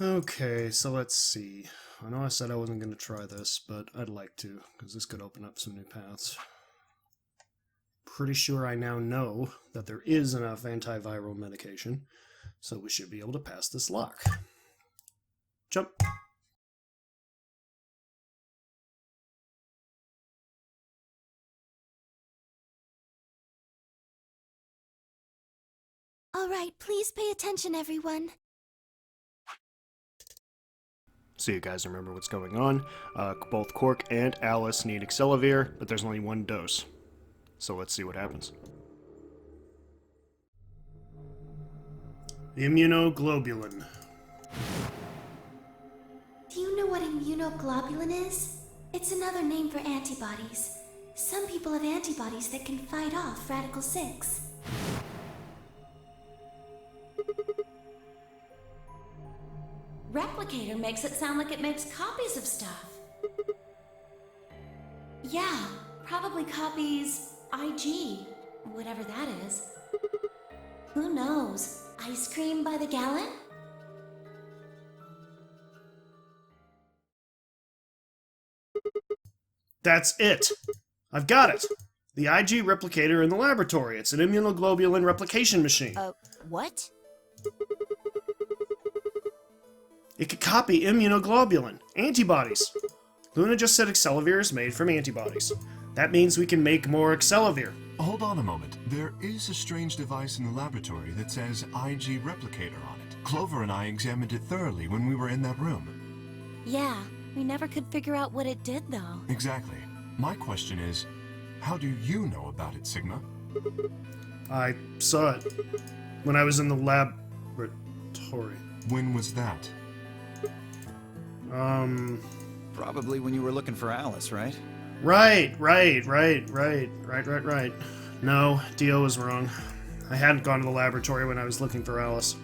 Okay, so let's see. I know I said I wasn't going to try this, but I'd like to, because this could open up some new paths. Pretty sure I now know that there is enough antiviral medication, so we should be able to pass this lock. Jump. All right, please pay attention, everyone. So you guys remember what's going on. Both Quark and Alice need Accelavir, but there's only one dose. So let's see what happens. Immunoglobulin. Do you know what immunoglobulin is? It's another name for antibodies. Some people have antibodies that can fight off Radical 6. Replicator makes it sound like it makes copies of stuff. Yeah, probably copies IG, whatever that is. Who knows? Ice cream by the gallon? That's it! I've got it! The IG replicator in the laboratory. It's an immunoglobulin replication machine. What? It could copy immunoglobulin, antibodies. Luna just said Accelavir is made from antibodies. That means we can make more Accelavir. Hold on a moment. There is a strange device in the laboratory that says IG Replicator on it. Clover and I examined it thoroughly when we were in that room. Yeah, we never could figure out what it did, though. Exactly. My question is, how do you know about it, Sigma? I saw it when I was in the laboratory. When was that? Probably when you were looking for Alice, right? Right. No, Dio was wrong. I hadn't gone to the laboratory when I was looking for Alice.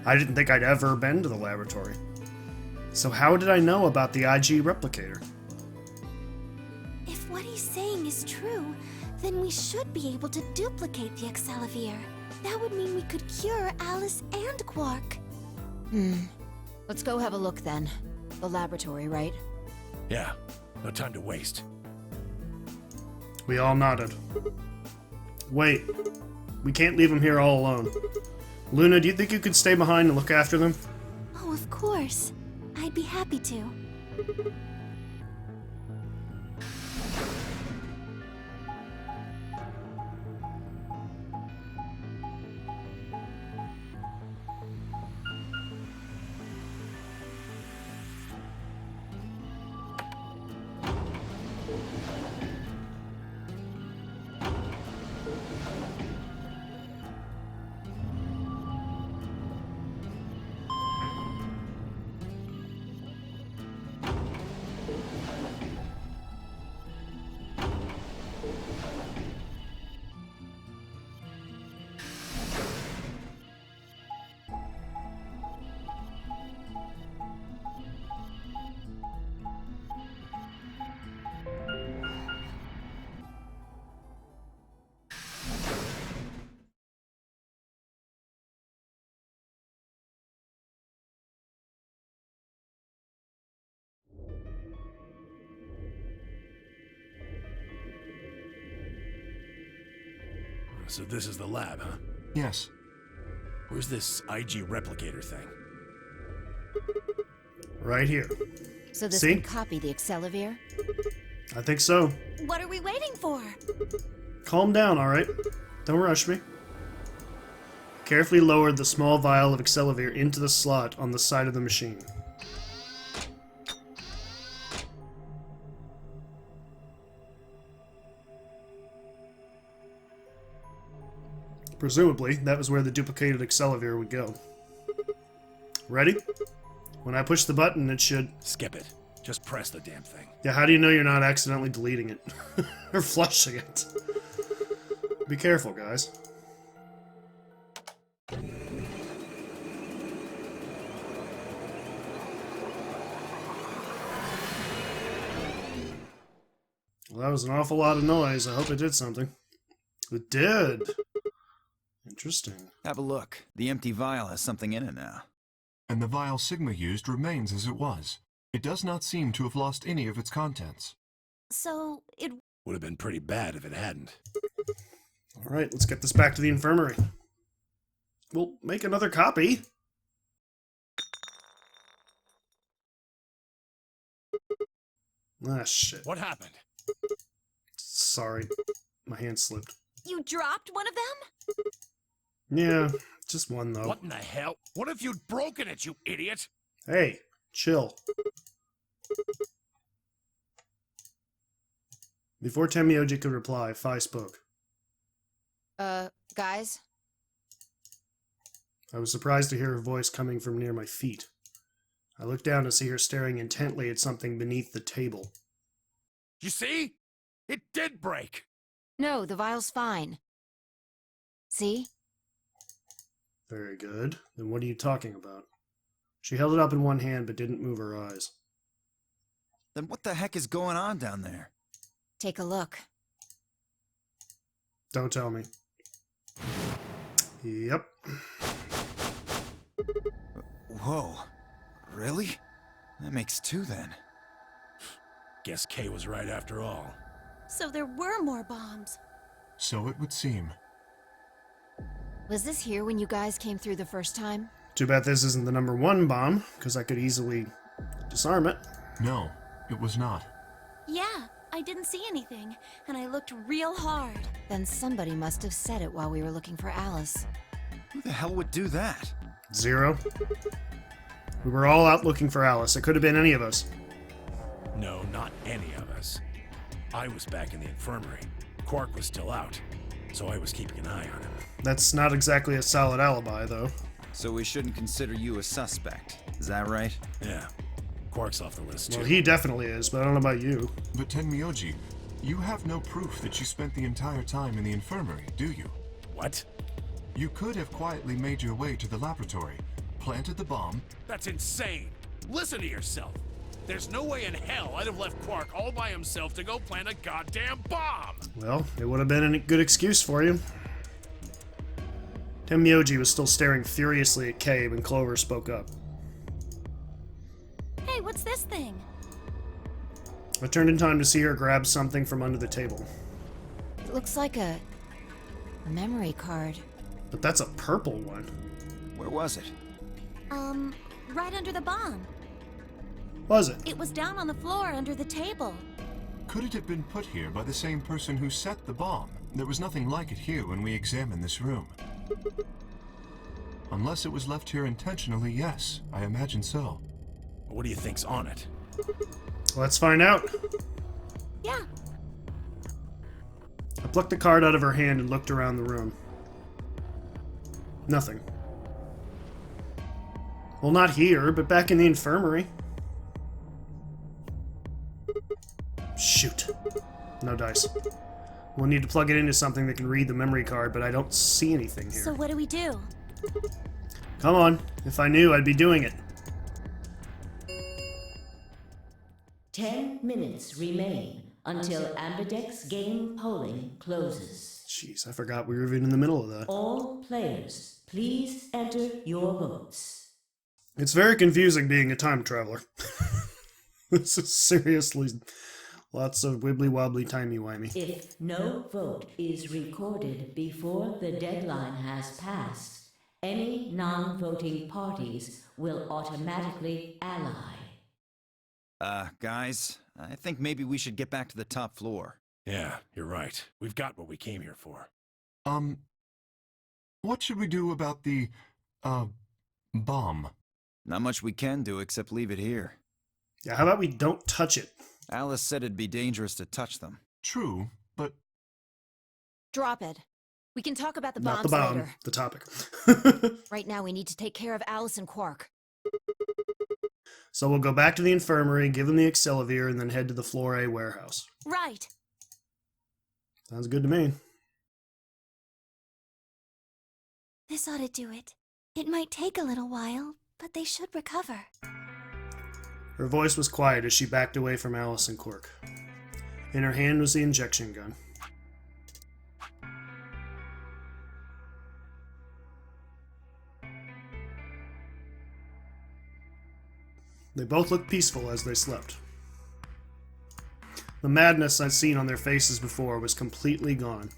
I didn't think I'd ever been to the laboratory. So how did I know about the IG replicator? If what he's saying is true, then we should be able to duplicate the Accelavir. That would mean we could cure Alice and Quark. Let's go have a look then. The laboratory, right? Yeah, no time to waste. We all nodded. Wait, we can't leave him here all alone. Luna, do you think you could stay behind and look after them? Oh, of course. I'd be happy to. So this is the lab, huh? Yes. Where's this IG replicator thing? Right here. So this See? can copy the Accelavir? I think so. What are we waiting for? Calm down, alright? Don't rush me. Carefully lower the small vial of Accelavir into the slot on the side of the machine. Presumably, that was where the duplicated Accelavir would go. Ready? When I push the button, it should... Skip it. Just press the damn thing. Yeah, how do you know you're not accidentally deleting it? Or flushing it? Be careful, guys. Well, that was an awful lot of noise. I hope it did something. It did. Interesting. Have a look. The empty vial has something in it now. And the vial Sigma used remains as it was. It does not seem to have lost any of its contents. So, it Would have been pretty bad if it hadn't. Alright, let's get this back to the infirmary. We'll make another copy. Ah, shit. What happened? Sorry. My hand slipped. You dropped one of them? Yeah, just one though. What in the hell? What if you'd broken it, you idiot? Hey, chill. Before Tenmyoji could reply, Phi spoke. Guys? I was surprised to hear her voice coming from near my feet. I looked down to see her staring intently at something beneath the table. You see? It did break. No, the vial's fine. See? Very good. Then what are you talking about? She held it up in one hand but didn't move her eyes. Then what the heck is going on down there? Take a look. Don't tell me. Yep. Whoa. Really? That makes two then. Guess Kay was right after all. So there were more bombs. So it would seem. Was this here when you guys came through the first time? Too bad this isn't the number one bomb, because I could easily disarm it. No, it was not. Yeah, I didn't see anything, and I looked real hard. Then somebody must have said it while we were looking for Alice. Who the hell would do that? Zero. We were all out looking for Alice. It could have been any of us. No, not any of us. I was back in the infirmary. Quark was still out, so I was keeping an eye on him. That's not exactly a solid alibi, though. So we shouldn't consider you a suspect. Is that right? Yeah, Quark's off the list, too. Well, he definitely is, but I don't know about you. But Tenmyoji, you have no proof that you spent the entire time in the infirmary, do you? What? You could have quietly made your way to the laboratory, planted the bomb. That's insane! Listen to yourself! There's no way in hell I'd have left Quark all by himself to go plant a goddamn bomb! Well, it would have been a good excuse for you. Tenmyoji was still staring furiously at Kay when Clover spoke up. Hey, what's this thing? I turned in time to see her grab something from under the table. It looks like a memory card. But that's a purple one. Where was it? Right under the bomb. Was it? It was down on the floor under the table. Could it have been put here by the same person who set the bomb? There was nothing like it here when we examined this room. Unless it was left here intentionally, yes, I imagine so. What do you think's on it? Let's find out. Yeah, I plucked the card out of her hand and looked around the room. Nothing. Well, not here, but back in the infirmary. Shoot. No dice. We'll need to plug it into something that can read the memory card, but I don't see anything here. so what do we do? Come on. If I knew, I'd be doing it. 10 minutes remain until Ambidex game polling closes. Jeez, I forgot we were even in the middle of that. All players, please enter your votes. It's very confusing being a time traveler. This is seriously lots of wibbly-wobbly timey-wimey. If no vote is recorded before the deadline has passed, any non-voting parties will automatically ally. Guys, I think maybe we should get back to the top floor. Yeah, you're right. We've got what we came here for. What should we do about the, bomb? Not much we can do except leave it here. Yeah, how about we don't touch it? Alice said it'd be dangerous to touch them. True, but Drop it. We can talk about the Not the bombs bomb, later. the topic. Right now, we need to take care of Alice and Quark. So we'll go back to the infirmary, give them the Accelevier, and then head to the Floor A warehouse. Right. Sounds good to me. This ought to do it. It might take a little while, but they should recover. Her voice was quiet as she backed away from Alice and Quark. In her hand was the injection gun. They both looked peaceful as they slept. The madness I'd seen on their faces before was completely gone.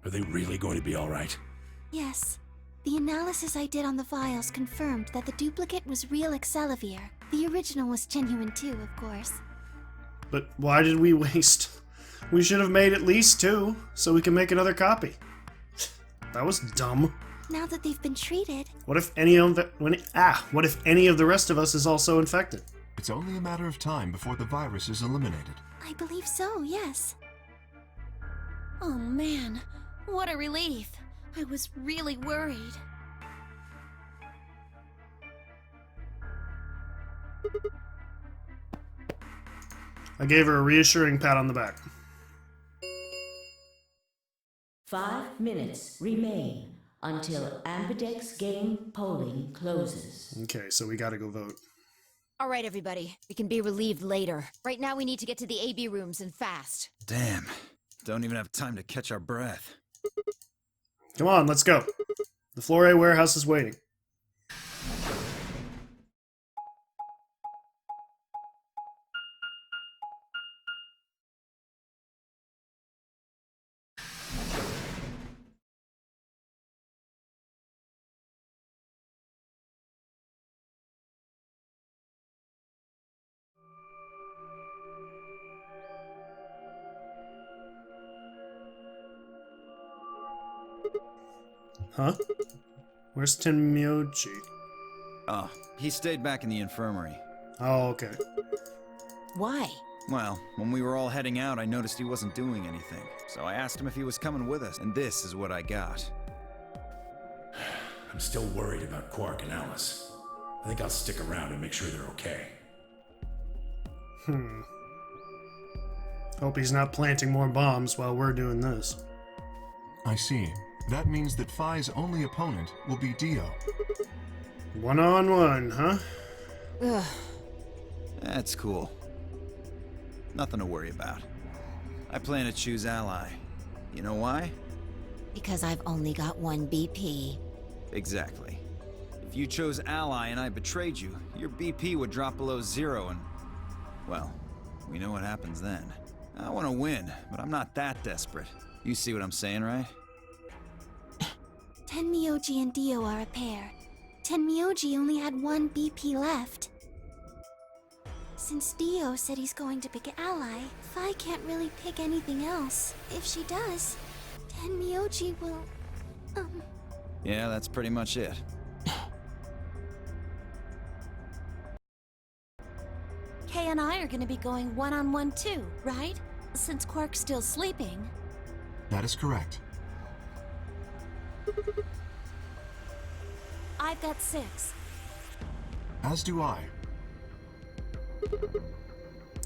Are they really going to be all right? Yes. The analysis I did on the vials confirmed that the duplicate was real Excelivir. The original was genuine too, of course. But why did we waste? We should have made at least 2, so we can make another copy. That was dumb. Now that they've been treated, What if any of what if any of the rest of us is also infected? It's only a matter of time before the virus is eliminated. I believe so, yes. Oh man, what a relief. I was really worried. I gave her a reassuring pat on the back. 5 minutes remain until Ambidex game polling closes. Okay, so we gotta go vote. All right, everybody. We can be relieved later. Right now, we need to get to the AB rooms and fast. Damn. Don't even have time to catch our breath. Come on, let's go. The Floor A warehouse is waiting. Huh? Where's Tenmyoji? Oh, he stayed back in the infirmary. Oh, okay. Why? Well, when we were all heading out, I noticed he wasn't doing anything. So I asked him if he was coming with us, and this is what I got. I'm still worried about Quark and Alice. I think I'll stick around and make sure they're okay. Hope he's not planting more bombs while we're doing this. I see. That means that Phi's only opponent will be Dio. 1-on-1, huh? Ugh. That's cool. Nothing to worry about. I plan to choose Ally. You know why? Because I've only got 1 BP. Exactly. If you chose Ally and I betrayed you, your BP would drop below 0 and... well, we know what happens then. I want to win, but I'm not that desperate. You see what I'm saying, right? Tenmyoji and Dio are a pair. Tenmyoji only had 1 BP left. Since Dio said he's going to pick Ally, Phi can't really pick anything else. If she does, Tenmyoji will... Yeah, that's pretty much it. Kay and I are gonna be going one-on-one too, right? Since Quark's still sleeping. That is correct. I've got 6. As do I.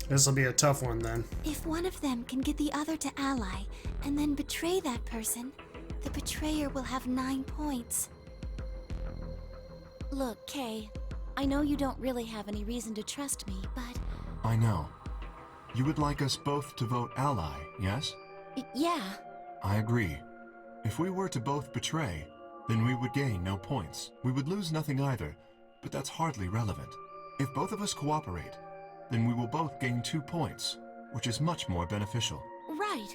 This'll be a tough one then. If one of them can get the other to Ally, and then betray that person, the betrayer will have 9 points. Look, Kay, I know you don't really have any reason to trust me, but... I know. You would like us both to vote Ally, yes? yeah. I agree. If we were to both betray, then we would gain no points. We would lose nothing either, but that's hardly relevant. If both of us cooperate, then we will both gain 2 points, which is much more beneficial. Right.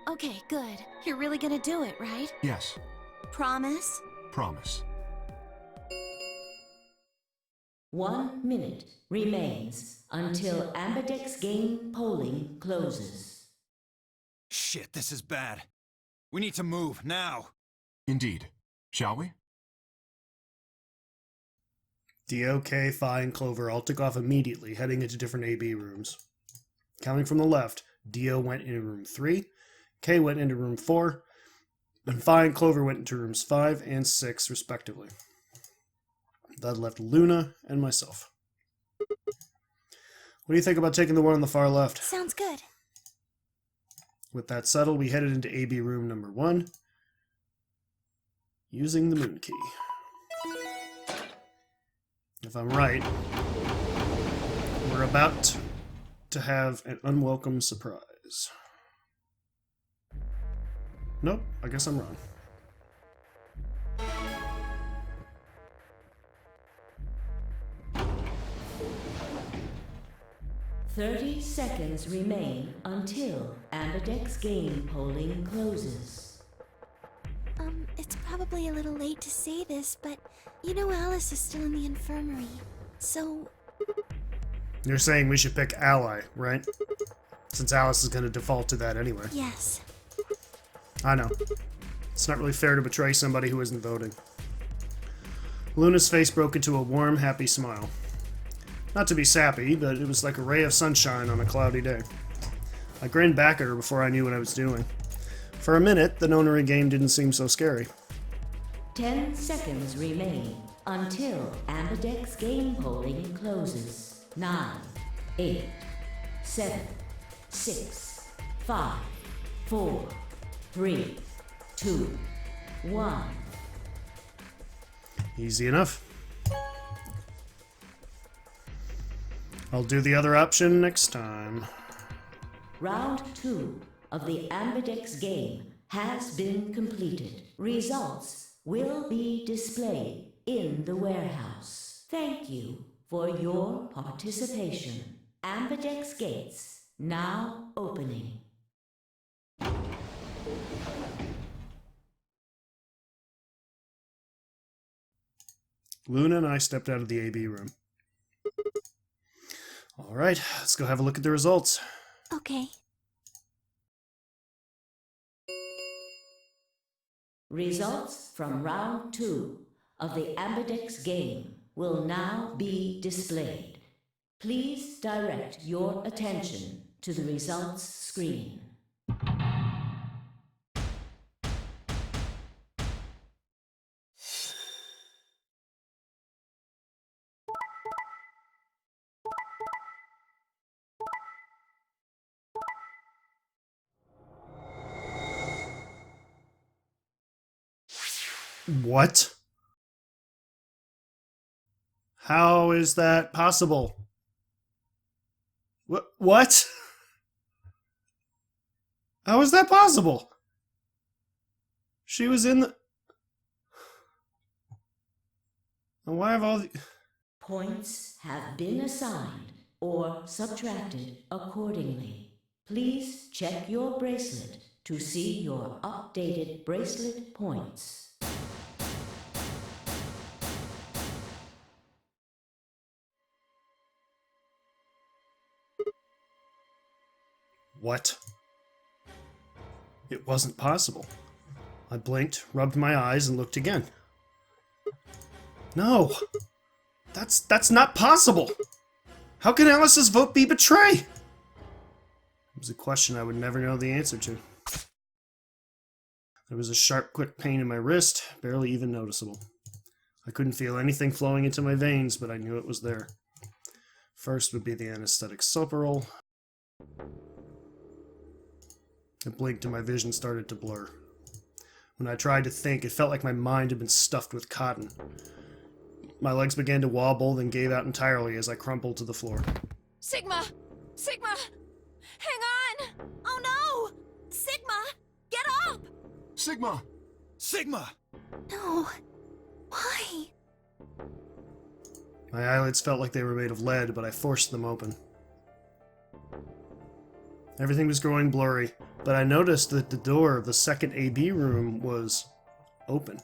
Okay, good. You're really gonna do it, right? Yes, Promise? promise. 1 minute remains until Ambidex game polling closes. Shit, this is bad. We need to move, now! Indeed. Shall we? Dio, K, Phi, and Clover all took off immediately, heading into different AB rooms. Counting from the left, Dio went into room 3, K went into room 4, and Phi and Clover went into rooms 5 and 6, respectively. That left Luna and myself. What do you think about taking the one on the far left? Sounds good. With that settled, we headed into AB room number 1, using the moon key. If I'm right, we're about to have an unwelcome surprise. Nope, I guess I'm wrong. 30 seconds remain until Ambidex game polling closes. It's probably a little late to say this, but you know Alice is still in the infirmary. So, You're saying we should pick Ally, right? Since Alice is going to default to that anyway. yes. I know. It's not really fair to betray somebody who isn't voting. Luna's face broke into a warm, happy smile. Not to be sappy, but it was like a ray of sunshine on a cloudy day. I grinned back at her before I knew what I was doing. For a minute, the Nonary game didn't seem so scary. 10 seconds remain until Ambidex game polling closes. 9, 8, 7, 6, 5, 4, 3, 2, 1. Easy enough. I'll do the other option next time. Round 2 of the Ambidex game has been completed. Results will be displayed in the warehouse. Thank you for your participation. Ambidex gates now opening. Luna and I stepped out of the AB room. Alright, let's go have a look at the results. Okay. Results from round 2 of the Ambidex game will now be displayed. Please direct your attention to the results screen. What? How is that possible? What? How is that possible? She was in the... Why have all the... Points have been assigned or subtracted accordingly. Please check your bracelet to see your updated bracelet points. What? It wasn't possible. I blinked, rubbed my eyes, and looked again. No! That's not possible! How can Alice's vote be betray? It was a question I would never know the answer to. There was a sharp, quick pain in my wrist, barely even noticeable. I couldn't feel anything flowing into my veins, but I knew it was there. First would be the anesthetic Soparil. I blinked and my vision started to blur. When I tried to think, it felt like my mind had been stuffed with cotton. My legs began to wobble, then gave out entirely as I crumpled to the floor. Sigma! Sigma! Hang on! Oh no! Sigma! Get up! Sigma! Sigma! No. Why? My eyelids felt like they were made of lead, but I forced them open. Everything was growing blurry, but I noticed that the door of the second AB room was open.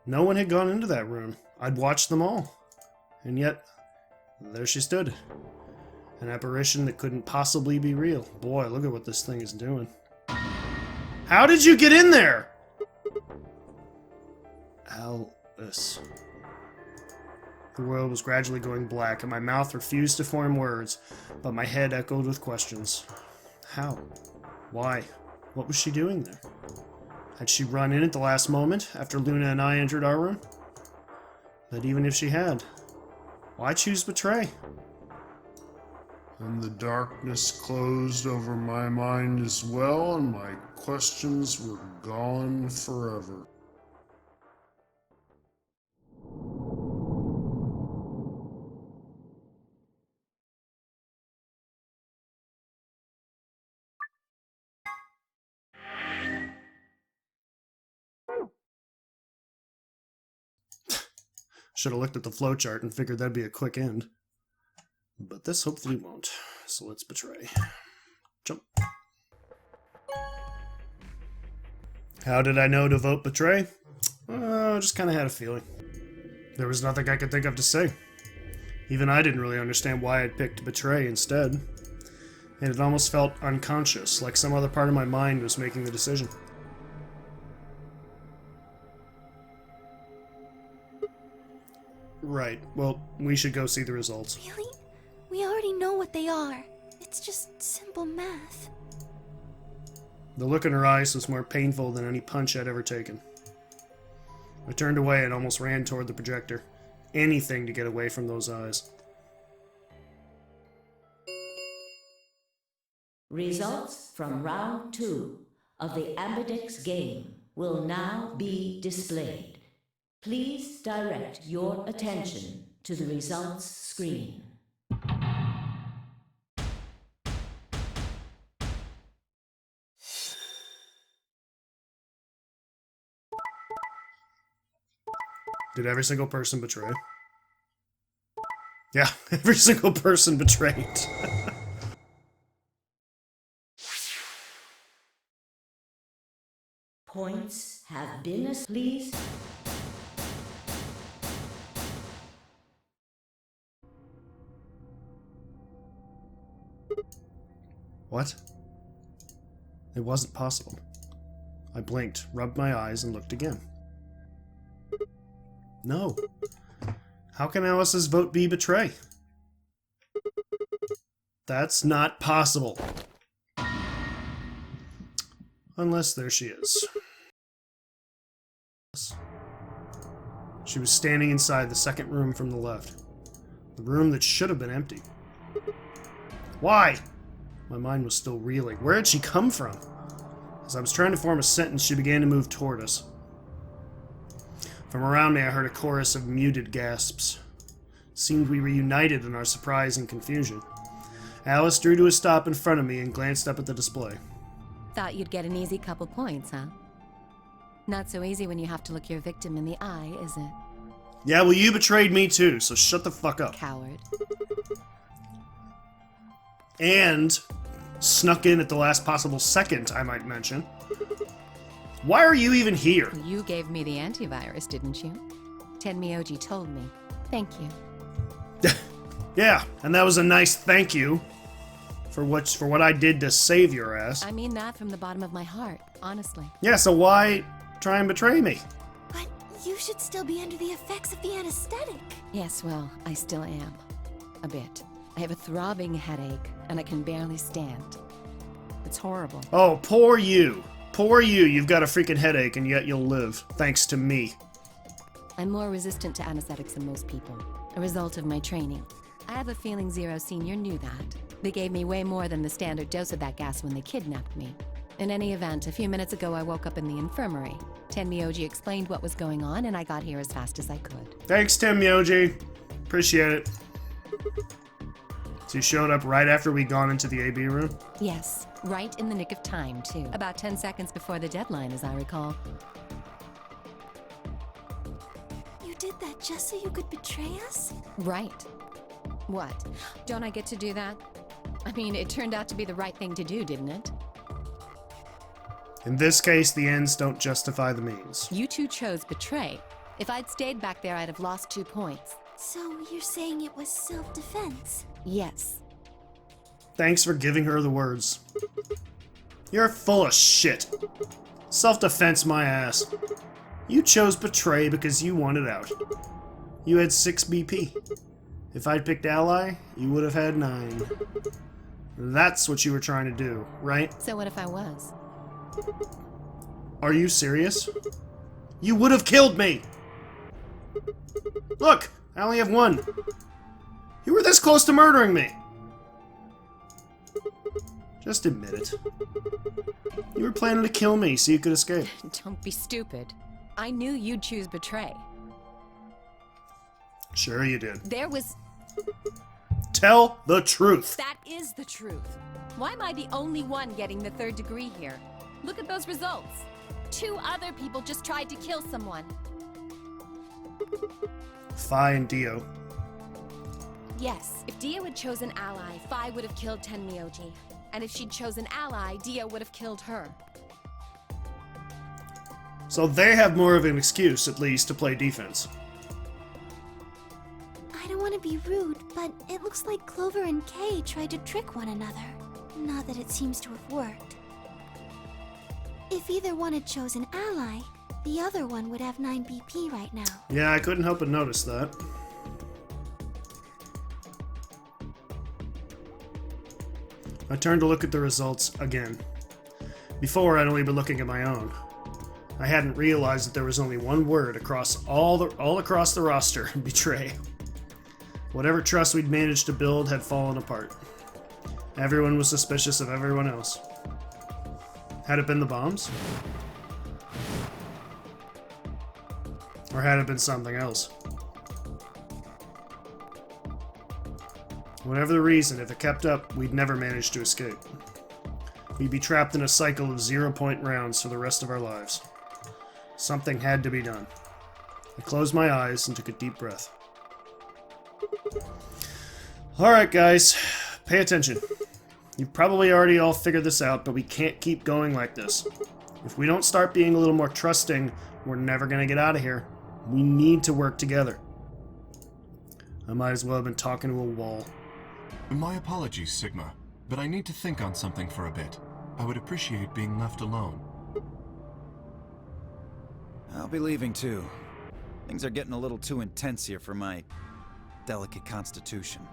No one had gone into that room. I'd watched them all. And yet, there she stood. An apparition that couldn't possibly be real. Boy, look at what this thing is doing. How did you get in there? Alice. The world was gradually going black, and my mouth refused to form words, but my head echoed with questions. How? Why? What was she doing there? Had she run in at the last moment, after Luna and I entered our room? But even if she had, why choose betray? And the darkness closed over my mind as well, and my questions were gone forever. Should have looked at the flowchart and figured that'd be a quick end. But this hopefully won't. So let's betray. Jump. How did I know to vote betray? Just kind of had a feeling. There was nothing I could think of to say. Even I didn't really understand why I'd picked betray instead. And it almost felt unconscious, like some other part of my mind was making the decision. Right, well, we should go see the results. Really? We already know what they are. It's just simple math. The look in her eyes was more painful than any punch I'd ever taken. I turned away and almost ran toward the projector. Anything to get away from those eyes. Results from round 2 of the Ambidex game will now be displayed. Please direct your attention to the results screen. Did every single person betray? Yeah, every single person betrayed. Points have been please. What? It wasn't possible. I blinked, rubbed my eyes, and looked again. No. How can Alice's vote be betray? That's not possible. Unless there she is. She was standing inside the second room from the left. The room that should have been empty. Why? My mind was still reeling. Where had she come from? As I was trying to form a sentence, she began to move toward us. From around me, I heard a chorus of muted gasps. It seemed we were united in our surprise and confusion. Alice drew to a stop in front of me and glanced up at the display. Thought you'd get an easy couple points, huh? Not so easy when you have to look your victim in the eye, is it? Yeah, well, you betrayed me too, so shut the fuck up. Coward. And snuck in at the last possible second, I might mention. Why are you even here? You gave me the antivirus, didn't you? Tenmyoji told me. Thank you. Yeah, and that was a nice thank you for what I did to save your ass. I mean that from the bottom of my heart, honestly. Yeah, so why try and betray me? But you should still be under the effects of the anesthetic. Yes, well, I still am. A bit. I have a throbbing headache, and I can barely stand. It's horrible. Oh, poor you. Poor you. You've got a freaking headache, and yet you'll live. Thanks to me. I'm more resistant to anesthetics than most people. A result of my training. I have a feeling Zero Senior knew that. They gave me way more than the standard dose of that gas when they kidnapped me. In any event, a few minutes ago I woke up in the infirmary. Tenmyoji explained what was going on, and I got here as fast as I could. Thanks, Tenmyoji. Appreciate it. So you showed up right after we'd gone into the AB room? Yes, right in the nick of time, too. About 10 seconds before the deadline, as I recall. You did that just so you could betray us? Right. What? Don't I get to do that? I mean, it turned out to be the right thing to do, didn't it? In this case, the ends don't justify the means. You two chose betray. If I'd stayed back there, I'd have lost 2 points. So you're saying it was self-defense? Yes. Thanks for giving her the words. You're full of shit. Self-defense my ass. You chose betray because you wanted out. You had 6 BP. If I'd picked ally, you would have had 9. That's what you were trying to do, right? So what if I was? Are you serious? You would have killed me! Look! I only have 1. You were this close to murdering me! Just admit it. You were planning to kill me so you could escape. Don't be stupid. I knew you'd choose betray. Sure you did. There was... Tell the truth! That is the truth. Why am I the only one getting the 3rd degree here? Look at those results. 2 other people just tried to kill someone. Fine, Dio. Yes, if Dio had chosen ally, Fi would have killed Tenmyoji. And if she'd chosen ally, Dio would have killed her. So they have more of an excuse, at least, to play defense. I don't want to be rude, but it looks like Clover and Kay tried to trick one another. Not that it seems to have worked. If either one had chosen ally, the other one would have 9 BP right now. Yeah, I couldn't help but notice that. I turned to look at the results again. Before, I'd only been looking at my own. I hadn't realized that there was only one word across all across the roster: betray. Whatever trust we'd managed to build had fallen apart. Everyone was suspicious of everyone else. Had it been the bombs? Or had it been something else? Whatever the reason, if it kept up, we'd never manage to escape. We'd be trapped in a cycle of 0-point rounds for the rest of our lives. Something had to be done. I closed my eyes and took a deep breath. Alright guys, pay attention. You've probably already all figured this out, but we can't keep going like this. If we don't start being a little more trusting, we're never gonna get out of here. We need to work together. I might as well have been talking to a wall. My apologies, Sigma, but I need to think on something for a bit. I would appreciate being left alone. I'll be leaving too. Things are getting a little too intense here for my delicate constitution.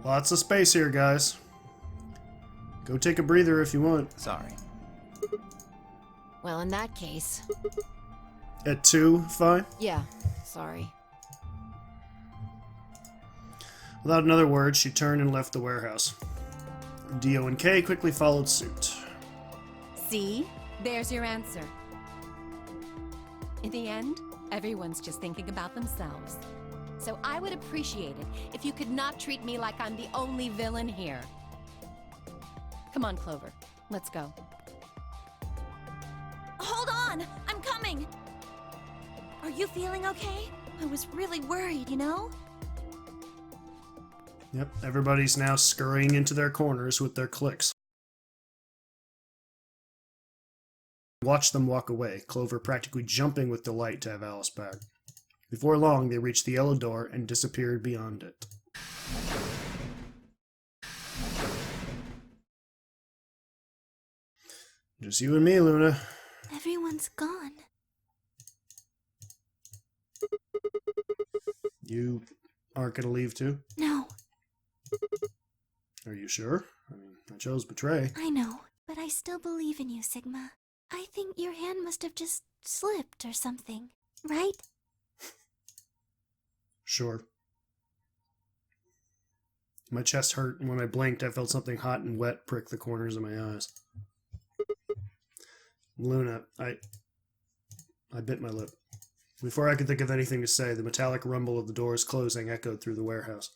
Lots of space here, guys. Go take a breather if you want. Sorry. Well, in that case... At 2, fine? Yeah, sorry. Without another word, she turned and left the warehouse. Dio and Kay quickly followed suit. See? There's your answer. In the end, everyone's just thinking about themselves. So I would appreciate it if you could not treat me like I'm the only villain here. Come on, Clover. Let's go. Hold on! I'm coming! Are you feeling okay? I was really worried, you know? Yep, everybody's now scurrying into their corners with their clicks. Watch them walk away, Clover practically jumping with delight to have Alice back. Before long, they reached the yellow door and disappeared beyond it. Just you and me, Luna. Everyone's gone. You aren't gonna leave too? No, Are you sure? I mean, I chose betray. I know, but I still believe in you, Sigma. I think your hand must have just slipped or something, right? Sure. My chest hurt, and when I blinked, I felt something hot and wet prick the corners of my eyes. Luna, I bit my lip. Before I could think of anything to say, the metallic rumble of the doors closing echoed through the warehouse.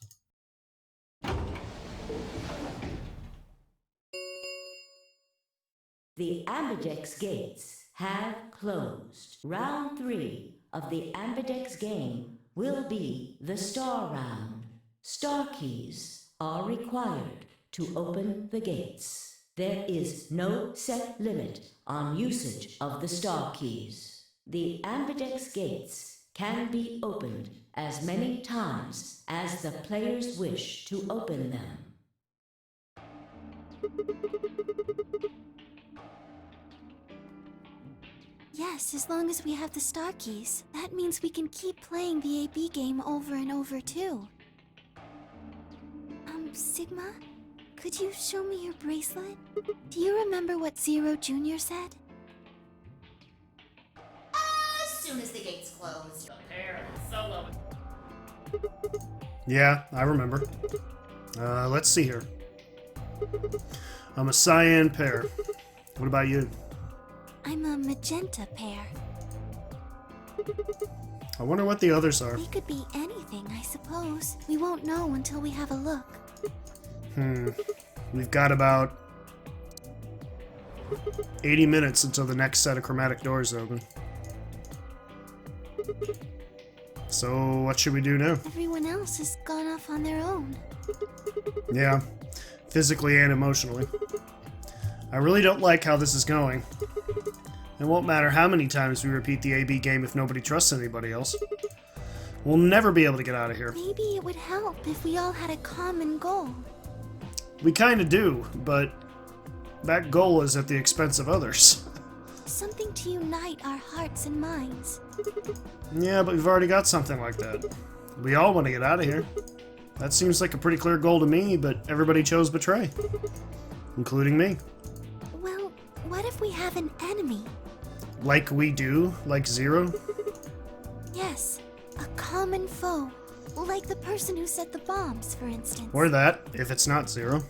The Ambidex gates have closed. Round 3 of the Ambidex game will be the Star Round. Star keys are required to open the gates. There is no set limit on usage of the Star keys. The Ambidex gates can be opened as many times as the players wish to open them. Yes, as long as we have the star keys. That means we can keep playing the AB game over and over, too. Sigma? Could you show me your bracelet? Do you remember what Zero Jr. said? As soon as the gates close, the pair of solo. Yeah, I remember. Let's see here. I'm a cyan pair. What about you? I'm a magenta pair. I wonder what the others are. We could be anything, I suppose. We won't know until we have a look. We've got about 80 minutes until the next set of chromatic doors open. So, what should we do now? Everyone else has gone off off on their own. Yeah, physically and emotionally. I really don't like how this is going. It won't matter how many times we repeat the AB game if nobody trusts anybody else. We'll never be able to get out of here. Maybe it would help if we all had a common goal. We kinda do, but that goal is at the expense of others. Something to unite our hearts and minds. Yeah, but we've already got something like that. We all want to get out of here. That seems like a pretty clear goal to me, but everybody chose Betray. Including me. Well, what if we have an enemy? Like we do? Like Zero? Yes, a common foe. Like the person who set the bombs, for instance. Or that, if it's not Zero.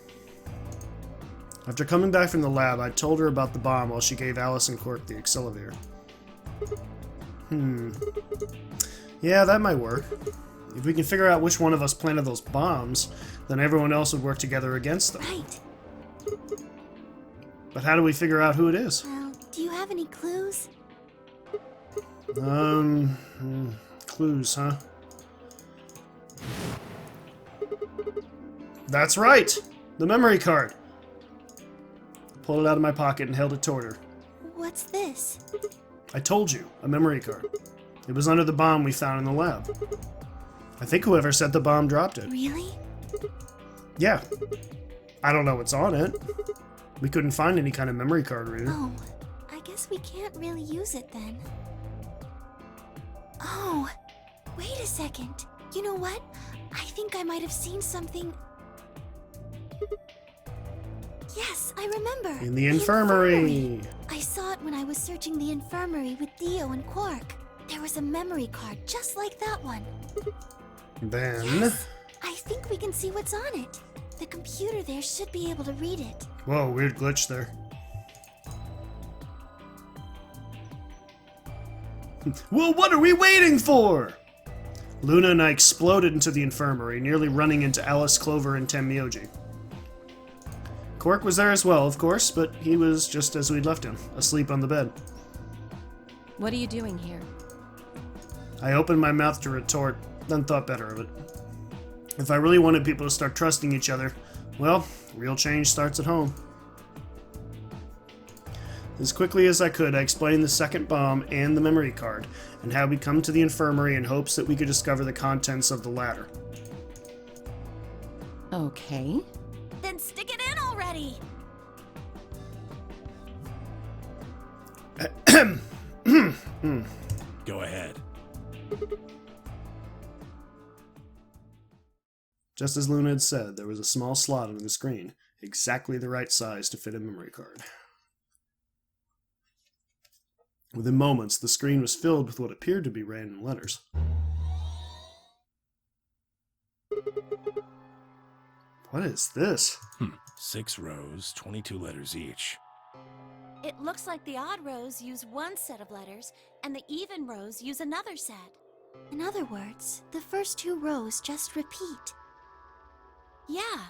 After coming back from the lab, I told her about the bomb while she gave Alice and Quark the Accelevator. Yeah, that might work. If we can figure out which one of us planted those bombs, then everyone else would work together against them. Right. But how do we figure out who it is? Well, do you have any clues? Clues, huh? That's right! The memory card! Pulled it out of my pocket and held it toward her. What's this? I told you, a memory card. It was under the bomb we found in the lab. I think whoever set the bomb dropped it. Really? Yeah. I don't know what's on it. We couldn't find any kind of memory card reader. Oh, I guess we can't really use it then. Oh, wait a second. You know what? I think I might have seen something. Yes, I remember. In the infirmary. I saw it when I was searching the infirmary with Theo and Quark. There was a memory card just like that one. Then... Yes, I think we can see what's on it. The computer there should be able to read it. Whoa, weird glitch there. Well, what are we waiting for? Luna and I exploded into the infirmary, nearly running into Alice, Clover, and Tenmyoji. Quark was there as well, of course, but he was just as we'd left him, asleep on the bed. What are you doing here? I opened my mouth to retort, then thought better of it. If I really wanted people to start trusting each other, well, real change starts at home. As quickly as I could, I explained the second bomb and the memory card, and how we'd come to the infirmary in hopes that we could discover the contents of the latter. Okay. Then stick it in already! Go ahead. Just as Luna had said, there was a small slot on the screen, exactly the right size to fit a memory card. Within moments, the screen was filled with what appeared to be random letters. What is this? 6 rows, 22 letters each. It looks like the odd rows use one set of letters, and the even rows use another set. In other words, the first 2 rows just repeat. Yeah.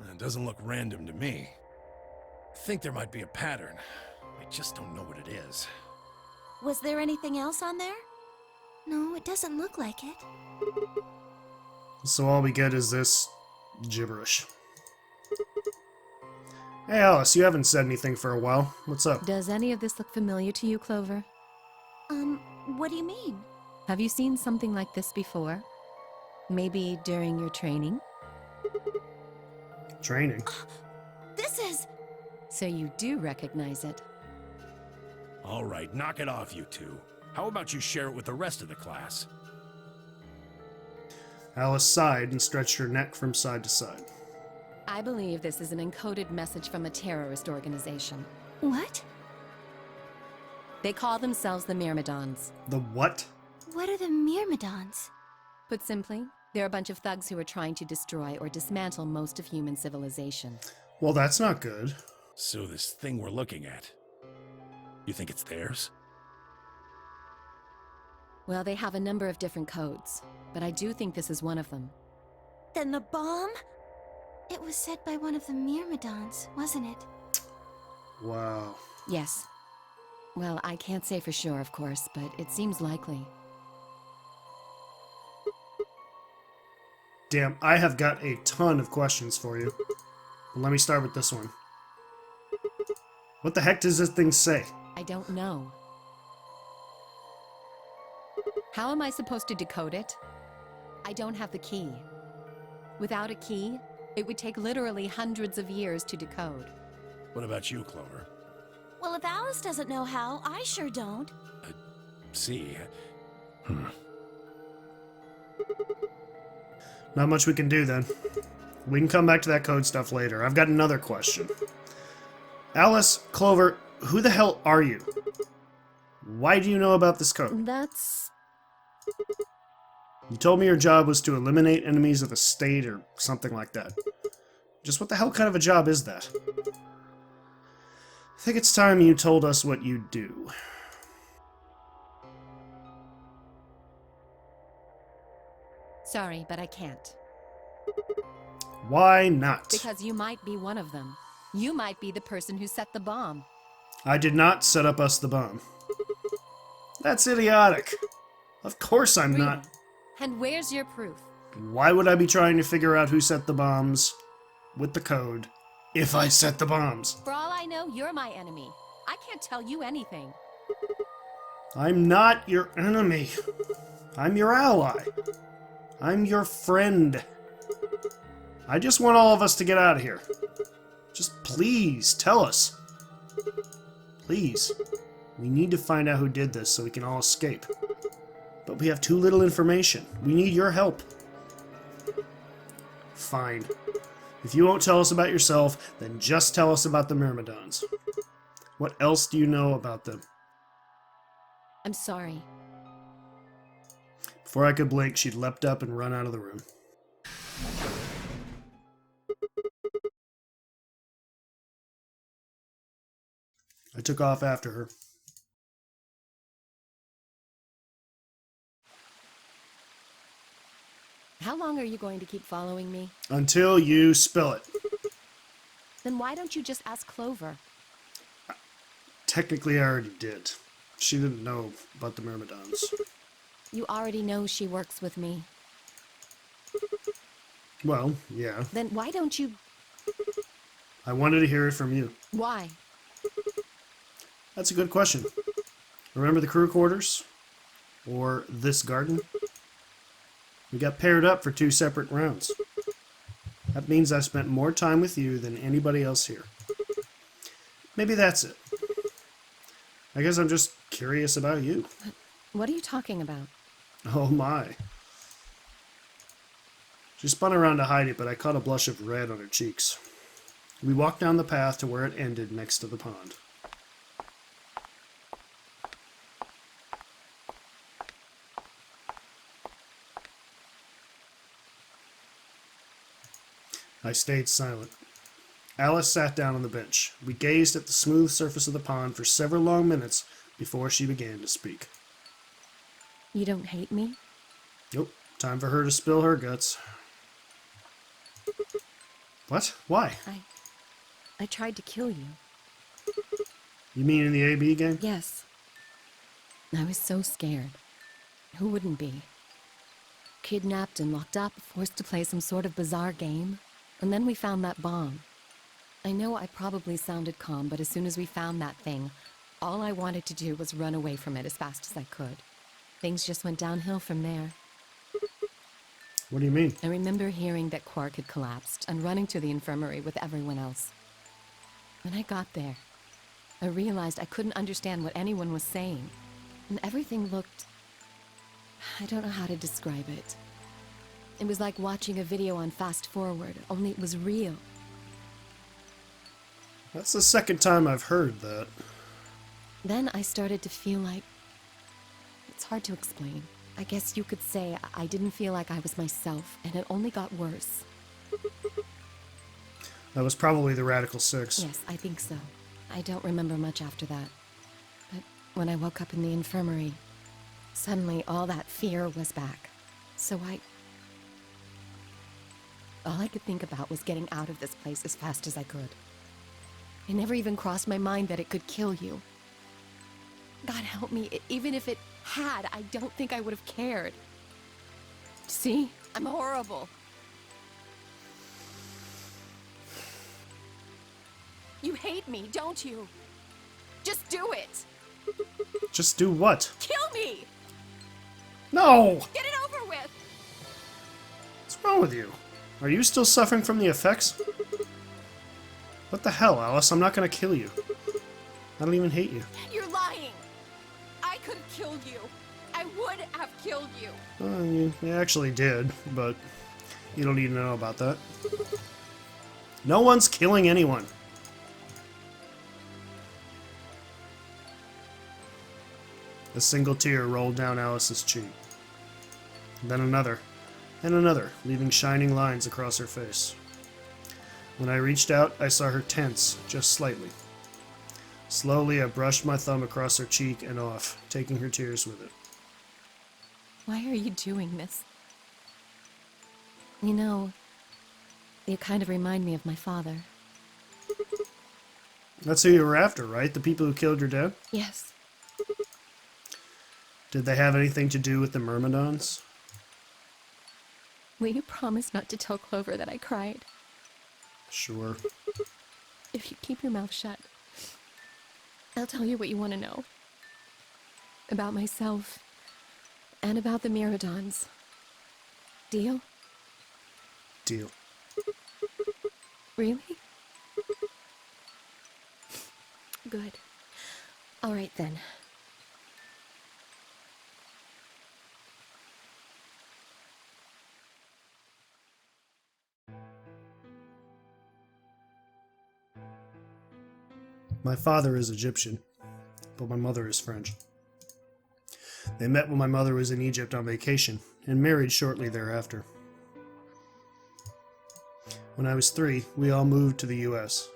It doesn't look random to me. I think there might be a pattern. I just don't know what it is. Was there anything else on there? No, it doesn't look like it. So all we get is this gibberish. Hey Alice, you haven't said anything for a while. What's up? Does any of this look familiar to you, Clover? What do you mean? Have you seen something like this before? Maybe during your training? Training? This is... So you do recognize it. All right, knock it off, you two. How about you share it with the rest of the class? Alice sighed and stretched her neck from side to side. I believe this is an encoded message from a terrorist organization. What? They call themselves the Myrmidons. The what? What are the Myrmidons? Put simply, they're a bunch of thugs who are trying to destroy or dismantle most of human civilization. Well, that's not good. So this thing we're looking at, you think it's theirs? Well, they have a number of different codes, but I do think this is one of them. Then the bomb? It was set by one of the Myrmidons, wasn't it? Wow. Yes. Well, I can't say for sure, of course, but it seems likely. Damn, I have got a ton of questions for you. But let me start with this one. What the heck does this thing say? I don't know. How am I supposed to decode it? I don't have the key. Without a key, it would take literally hundreds of years to decode. What about you, Clover? Well, if Alice doesn't know how, I sure don't. See. Not much we can do then. We can come back to that code stuff later. I've got another question. Alice, Clover, who the hell are you? Why do you know about this code? That's... You told me your job was to eliminate enemies of the state or something like that. Just what the hell kind of a job is that? I think it's time you told us what you do. Sorry, but I can't. Why not? Because you might be one of them. You might be the person who set the bomb. I did not set up us the bomb. That's idiotic. Of course I'm Read not. it. And where's your proof? Why would I be trying to figure out who set the bombs with the code if I set the bombs? For all I know, you're my enemy. I can't tell you anything. I'm not your enemy. I'm your ally. I'm your friend. I just want all of us to get out of here. Just please tell us. Please. We need to find out who did this so we can all escape. But we have too little information. We need your help. Fine. If you won't tell us about yourself, then just tell us about the Myrmidons. What else do you know about them? I'm sorry. Before I could blink, she'd leapt up and run out of the room. I took off after her. How long are you going to keep following me? Until you spill it. Then why don't you just ask Clover? Technically, I already did. She didn't know about the Myrmidons. You already know she works with me. Well, yeah. Then why don't you... I wanted to hear it from you. Why? That's a good question. Remember the crew quarters? Or this garden? We got paired up for 2 separate rounds. That means I've spent more time with you than anybody else here. Maybe that's it. I guess I'm just curious about you. What are you talking about? Oh my. She spun around to hide it, but I caught a blush of red on her cheeks. We walked down the path to where it ended next to the pond. I stayed silent. Alice sat down on the bench. We gazed at the smooth surface of the pond for several long minutes before she began to speak. You don't hate me? Nope. Time for her to spill her guts. What? Why? I tried to kill you. You mean in the AB game? Yes. I was so scared. Who wouldn't be? Kidnapped and locked up, forced to play some sort of bizarre game. And then we found that bomb. I know I probably sounded calm, but as soon as we found that thing, all I wanted to do was run away from it as fast as I could. Things just went downhill from there. What do you mean? I remember hearing that Quark had collapsed and running to the infirmary with everyone else. When I got there, I realized I couldn't understand what anyone was saying. And everything looked... I don't know how to describe it. It was like watching a video on fast forward, only it was real. That's the second time I've heard that. Then I started to feel like... It's hard to explain. I guess you could say I didn't feel like I was myself, and it only got worse. That was probably the Radical Six. Yes, I think so. I don't remember much after that. But when I woke up in the infirmary, suddenly all that fear was back. So all I could think about was getting out of this place as fast as I could. It never even crossed my mind that it could kill you. God help me, even if it had, I don't think I would have cared. See? I'm horrible. hate me, don't you? Just do it! Just do what? Kill me! No! Get it over with! What's wrong with you? Are you still suffering from the effects? What the hell, Alice? I'm not gonna kill you. I don't even hate you. You're lying! I could have killed you. I would have killed you. You actually did, but you don't need to know about that. No one's killing anyone. A single tear rolled down Alice's cheek. Then another, and another, leaving shining lines across her face. When I reached out, I saw her tense, just slightly. Slowly, I brushed my thumb across her cheek and off, taking her tears with it. Why are you doing this? You know, you kind of remind me of my father. That's who you were after, right? The people who killed your dad? Yes. Did they have anything to do with the Myrmidons? Will you promise not to tell Clover that I cried? Sure. If you keep your mouth shut, I'll tell you what you want to know. About myself, and about the Myrmidons. Deal? Deal. Really? Good. All right then. My father is Egyptian, but my mother is French. They met when my mother was in Egypt on vacation, and married shortly thereafter. When I was 3, we all moved to the US.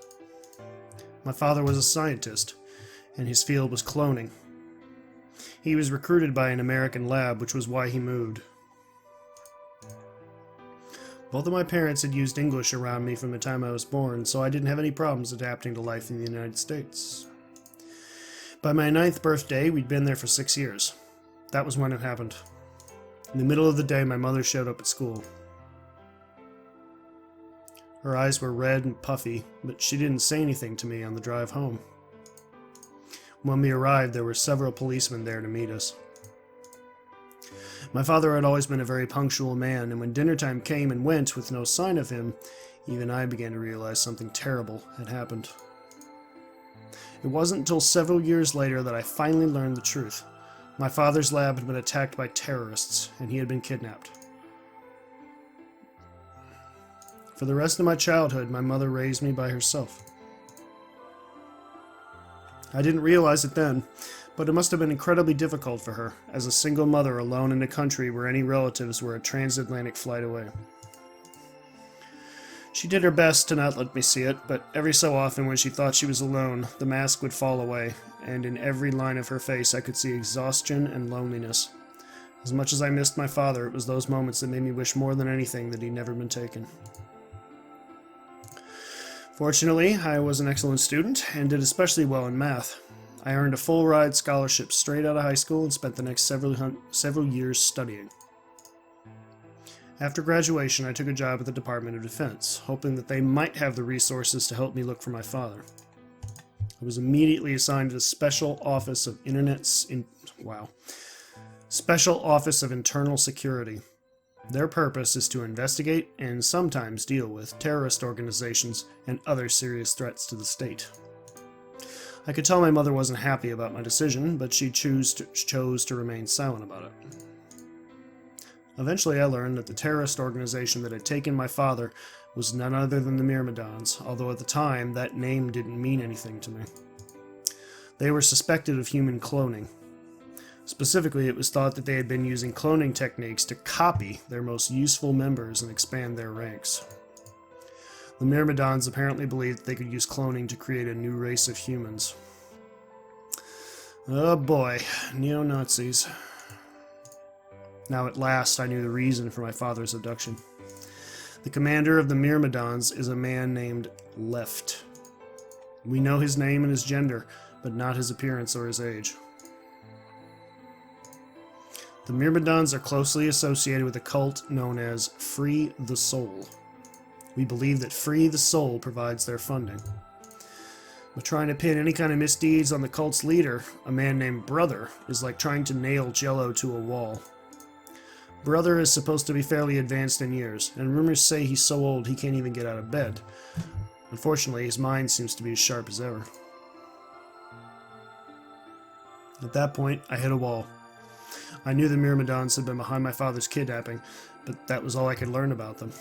My father was a scientist, and his field was cloning. He was recruited by an American lab, which was why he moved. Both of my parents had used English around me from the time I was born, so I didn't have any problems adapting to life in the United States. By my 9th birthday, we'd been there for 6 years. That was when it happened. In the middle of the day, my mother showed up at school. Her eyes were red and puffy, but she didn't say anything to me on the drive home. When we arrived, there were several policemen there to meet us. My father had always been a very punctual man, and when dinner time came and went with no sign of him, even I began to realize something terrible had happened. It wasn't until several years later that I finally learned the truth. My father's lab had been attacked by terrorists, and he had been kidnapped. For the rest of my childhood, my mother raised me by herself. I didn't realize it then, but it must have been incredibly difficult for her, as a single mother alone in a country where any relatives were a transatlantic flight away. She did her best to not let me see it, but every so often when she thought she was alone, the mask would fall away, and in every line of her face I could see exhaustion and loneliness. As much as I missed my father, it was those moments that made me wish more than anything that he'd never been taken. Fortunately, I was an excellent student, and did especially well in math. I earned a full-ride scholarship straight out of high school and spent the next several years studying. After graduation, I took a job at the Department of Defense, hoping that they might have the resources to help me look for my father. I was immediately assigned to the Special Office of Special Office of Internal Security. Their purpose is to investigate and sometimes deal with terrorist organizations and other serious threats to the state. I could tell my mother wasn't happy about my decision, but she chose to remain silent about it. Eventually I learned that the terrorist organization that had taken my father was none other than the Myrmidons, although at the time that name didn't mean anything to me. They were suspected of human cloning. Specifically, it was thought that they had been using cloning techniques to copy their most useful members and expand their ranks. The Myrmidons apparently believed that they could use cloning to create a new race of humans. Oh boy, neo-Nazis. Now at last I knew the reason for my father's abduction. The commander of the Myrmidons is a man named Left. We know his name and his gender, but not his appearance or his age. The Myrmidons are closely associated with a cult known as Free the Soul. We believe that Free the Soul provides their funding. But trying to pin any kind of misdeeds on the cult's leader, a man named Brother, is like trying to nail Jello to a wall. Brother is supposed to be fairly advanced in years, and rumors say he's so old he can't even get out of bed. Unfortunately, his mind seems to be as sharp as ever. At that point, I hit a wall. I knew the Myrmidons had been behind my father's kidnapping, but that was all I could learn about them.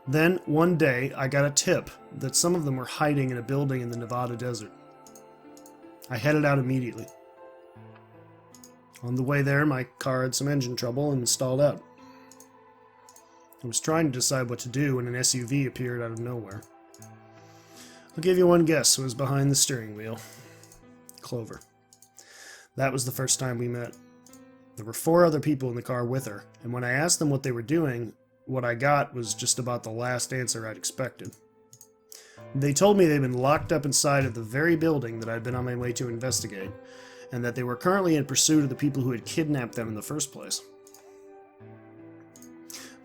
Then, one day, I got a tip that some of them were hiding in a building in the Nevada desert. I headed out immediately. On the way there, my car had some engine trouble and stalled out. I was trying to decide what to do when an SUV appeared out of nowhere. I'll give you one guess who was behind the steering wheel. Clover. That was the first time we met. There were 4 other people in the car with her, and when I asked them what they were doing, what I got was just about the last answer I'd expected. They told me they'd been locked up inside of the very building that I'd been on my way to investigate, and that they were currently in pursuit of the people who had kidnapped them in the first place.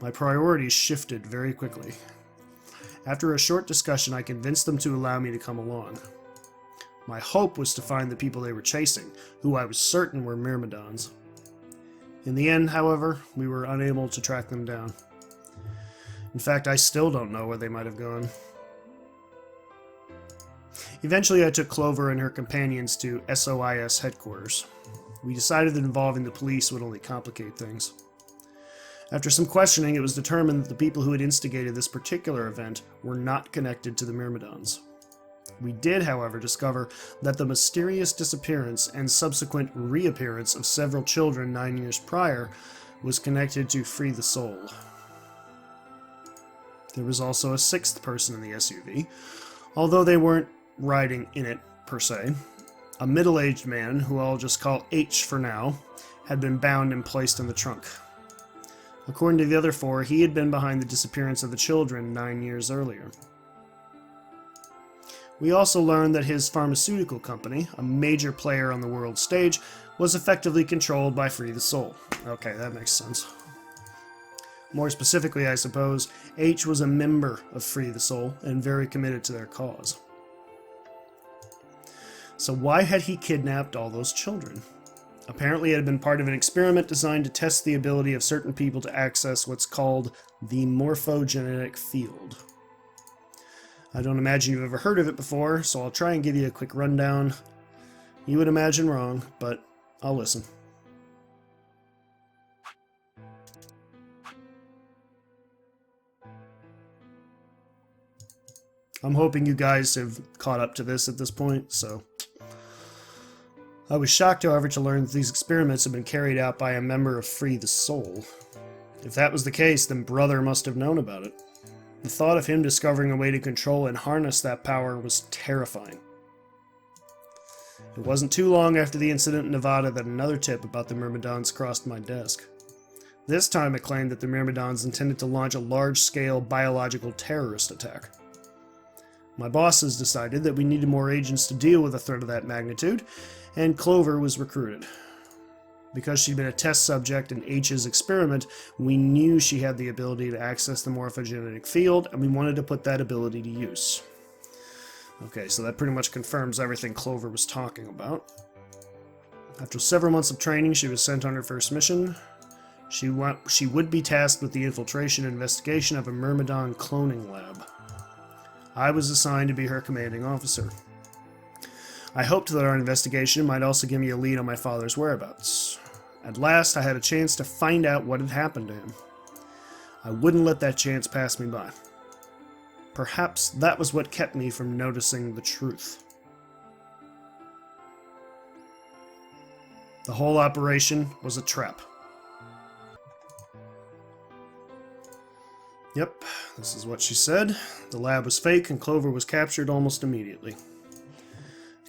My priorities shifted very quickly. After a short discussion, I convinced them to allow me to come along. My hope was to find the people they were chasing, who I was certain were Myrmidons. In the end, however, we were unable to track them down. In fact, I still don't know where they might have gone. Eventually, I took Clover and her companions to SOIS headquarters. We decided that involving the police would only complicate things. After some questioning, it was determined that the people who had instigated this particular event were not connected to the Myrmidons. We did, however, discover that the mysterious disappearance and subsequent reappearance of several children 9 years prior was connected to Free the Soul. There was also a 6th person in the SUV, although they weren't riding in it per se. A middle-aged man, who I'll just call H for now, had been bound and placed in the trunk. According to the other 4, he had been behind the disappearance of the children 9 years earlier. We also learned that his pharmaceutical company, a major player on the world stage, was effectively controlled by Free the Soul. Okay, that makes sense. More specifically, I suppose, H was a member of Free the Soul and very committed to their cause. So why had he kidnapped all those children? Apparently it had been part of an experiment designed to test the ability of certain people to access what's called the morphogenetic field. I don't imagine you've ever heard of it before, so I'll try and give you a quick rundown. You would imagine wrong, but I'll listen. I'm hoping you guys have caught up to this at this point, so... I was shocked, however, to learn that these experiments had been carried out by a member of Free the Soul. If that was the case, then Brother must have known about it. The thought of him discovering a way to control and harness that power was terrifying. It wasn't too long after the incident in Nevada that another tip about the Myrmidons crossed my desk. This time it claimed that the Myrmidons intended to launch a large-scale biological terrorist attack. My bosses decided that we needed more agents to deal with a threat of that magnitude, and Clover was recruited. Because she'd been a test subject in H's experiment, we knew she had the ability to access the morphogenetic field, and we wanted to put that ability to use. Okay, so that pretty much confirms everything Clover was talking about. After several months of training, she was sent on her first mission. She would be tasked with the infiltration and investigation of a Myrmidon cloning lab. I was assigned to be her commanding officer. I hoped that our investigation might also give me a lead on my father's whereabouts. At last, I had a chance to find out what had happened to him. I wouldn't let that chance pass me by. Perhaps that was what kept me from noticing the truth. The whole operation was a trap. Yep, this is what she said. The lab was fake and Clover was captured almost immediately.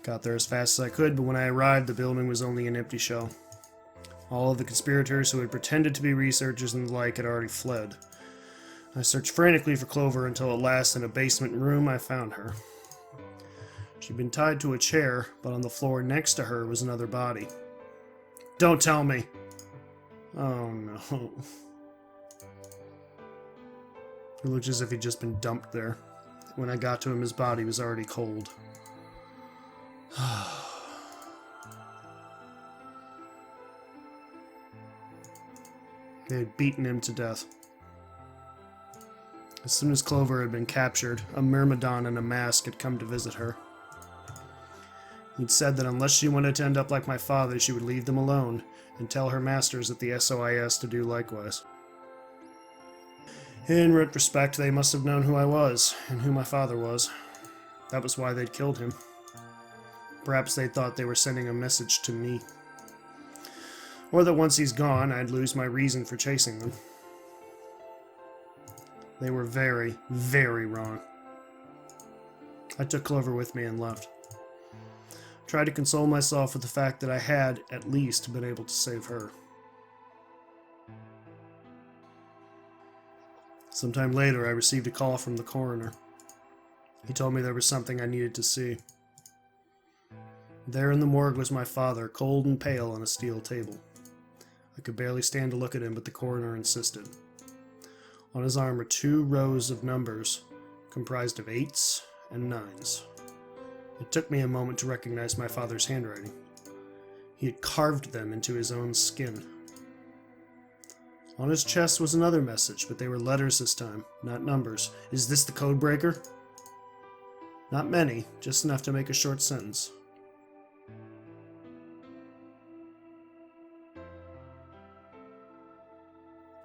Got there as fast as I could, but when I arrived, the building was only an empty shell. All of the conspirators who had pretended to be researchers and the like had already fled. I searched frantically for Clover until at last, in a basement room, I found her. She'd been tied to a chair, but on the floor next to her was another body. Don't tell me! Oh no. It looked as if he'd just been dumped there. when I got to him, his body was already cold. They had beaten him to death. As soon as Clover had been captured, a Myrmidon in a mask had come to visit her. He'd said that unless she wanted to end up like my father, she would leave them alone and tell her masters at the SOIS to do likewise. In retrospect, they must have known who I was and who my father was. That was why they'd killed him. Perhaps they thought they were sending a message to me. Or that once he's gone, I'd lose my reason for chasing them. They were very, very wrong. I took Clover with me and left. Tried to console myself with the fact that I had, at least, been able to save her. Sometime later, I received a call from the coroner. He told me there was something I needed to see. There in the morgue was my father, cold and pale on a steel table. I could barely stand to look at him, but the coroner insisted. On his arm were 2 rows of numbers, comprised of 8s and 9s. It took me a moment to recognize my father's handwriting. He had carved them into his own skin. On his chest was another message, but they were letters this time, not numbers. Is this the code breaker? Not many, just enough to make a short sentence.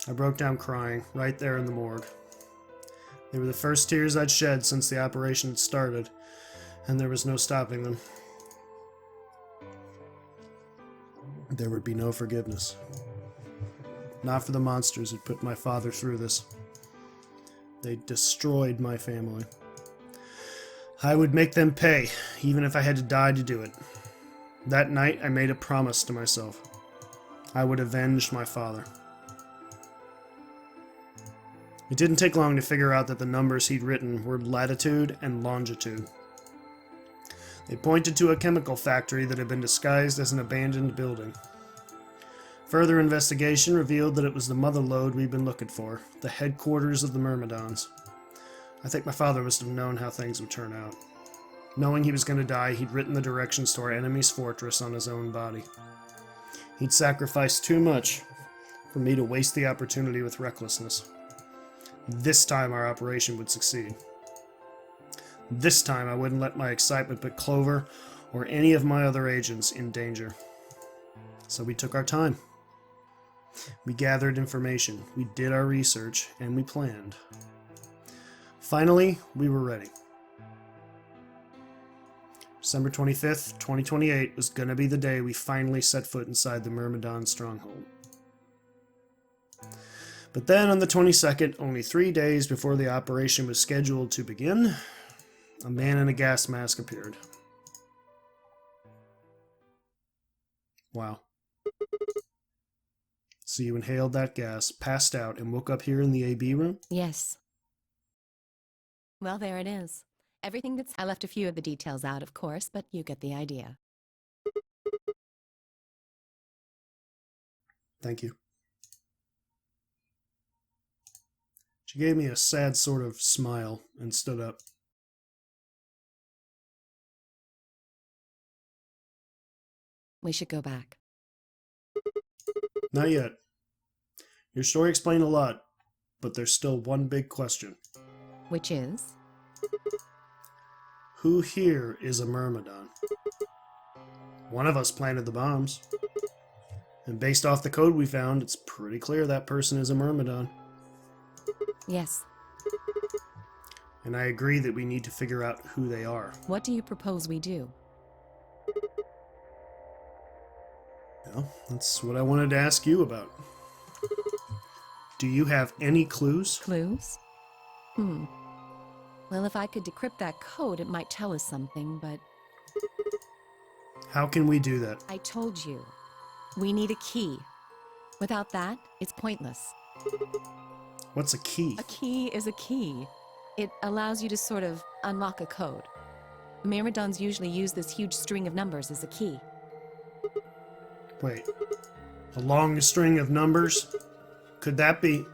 I broke down crying, right there in the morgue. They were the first tears I'd shed since the operation had started, and there was no stopping them. There would be no forgiveness. Not for the monsters who'd put my father through this. They destroyed my family. I would make them pay, even if I had to die to do it. That night, I made a promise to myself. I would avenge my father. It didn't take long to figure out that the numbers he'd written were latitude and longitude. They pointed to a chemical factory that had been disguised as an abandoned building. Further investigation revealed that it was the mother lode we'd been looking for, the headquarters of the Myrmidons. I think my father must have known how things would turn out. Knowing he was going to die, he'd written the directions to our enemy's fortress on his own body. He'd sacrificed too much for me to waste the opportunity with recklessness. This time our operation would succeed. This time I wouldn't let my excitement put Clover or any of my other agents in danger. So we took our time. We gathered information, we did our research, and we planned. Finally, we were ready. December 25th, 2028 was gonna be the day we finally set foot inside the Myrmidon stronghold. But then on the 22nd, only 3 days before the operation was scheduled to begin, a man in a gas mask appeared. Wow. So you inhaled that gas, passed out, and woke up here in the AB room? Yes. Well, there it is. Everything that's... I left a few of the details out, of course, but you get the idea. Thank you. She gave me a sad sort of smile and stood up. We should go back. Not yet. Your story explained a lot, but there's still one big question. Which is? Who here is a Myrmidon? One of us planted the bombs. And based off the code we found, it's pretty clear that person is a Myrmidon. Yes. And I agree that we need to figure out who they are. What do you propose we do? Well, that's what I wanted to ask you about. Do you have any clues? Clues? Well, if I could decrypt that code, it might tell us something, but... How can we do that? I told you. We need a key. Without that, it's pointless. What's a key? A key is a key. It allows you to sort of unlock a code. Myrmidons usually use this huge string of numbers as a key. Wait. A long string of numbers? Could that be...